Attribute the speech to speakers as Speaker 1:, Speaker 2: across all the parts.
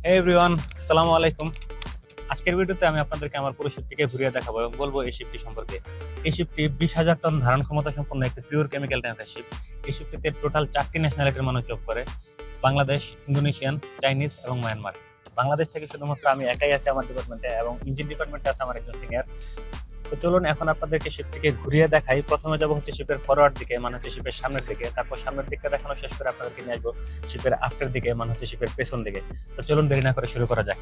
Speaker 1: হে everyone, আসসালামু আলাইকুম। আজকের ভিডিওতে আমি আপনাদেরকে আমার পুরো শিপটিকে ঘুরিয়ে দেখাবো এবং বলবো এই শিপটি সম্পর্কে। এই শিপটি 20,000 টন ধারণ ক্ষমতা সম্পন্ন একটি পিওর কেমিক্যাল ট্যাঙ্কার শিপ। এই শিপটিতে টোটাল 4টি ন্যাশনালিটির মানুষ জব করে: বাংলাদেশ, ইন্দোনেশিয়ান, চাইনিজ এবং মায়ানমার। বাংলাদেশ থেকে শুধুমাত্র আমি একাই আছি আমার ডিপার্টমেন্টে, এবং ইঞ্জিন ডিপার্টমেন্টে আছে আমার একজন সিনিয়র। তো চলুন এখন আপনাদেরকে শিপটিকে ঘুরিয়ে দেখাই। প্রথমে যাবো হচ্ছে শিপের ফরওয়ার্ড দিকে, মানে হচ্ছে শিপের সামনের দিকে। তারপর সামনের দিকটা দেখানো শেষ করে আপনাদেরকে নিয়ে আসবো শিপের আফটার দিকে, মানে হচ্ছে শিপের পেছন দিকে। তো চলুন দেরি না করে শুরু করা যাক।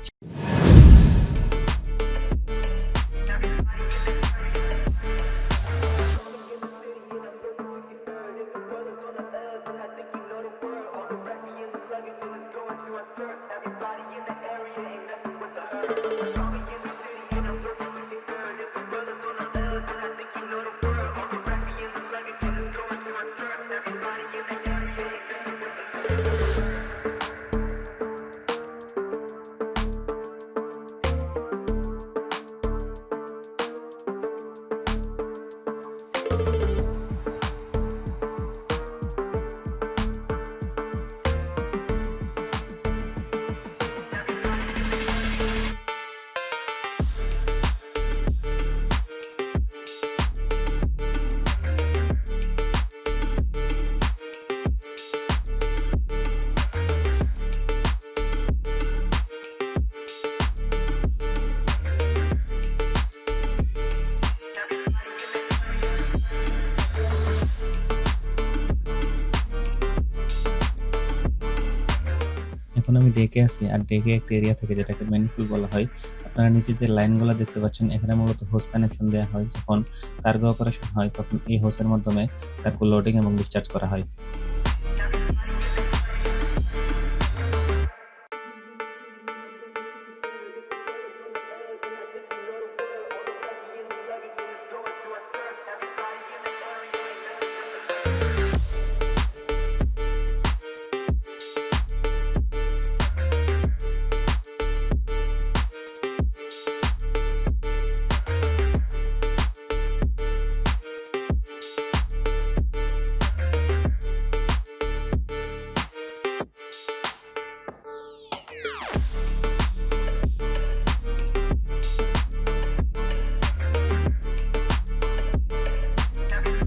Speaker 1: এখন আমি ডেকে আছি, আর ডেকে একটা এরিয়া থেকে যেটাকে ম্যানিপুল বলা হয়। আপনারা নিচে যে লাইনগুলো দেখতে পাচ্ছেন, এখানে মূলত হোস কানেকশন দেওয়া হয়। যখন কার্গো অপারেশন হয় তখন এই হোসের মাধ্যমে কার্গো লোডিং এবং ডিসচার্জ করা হয়।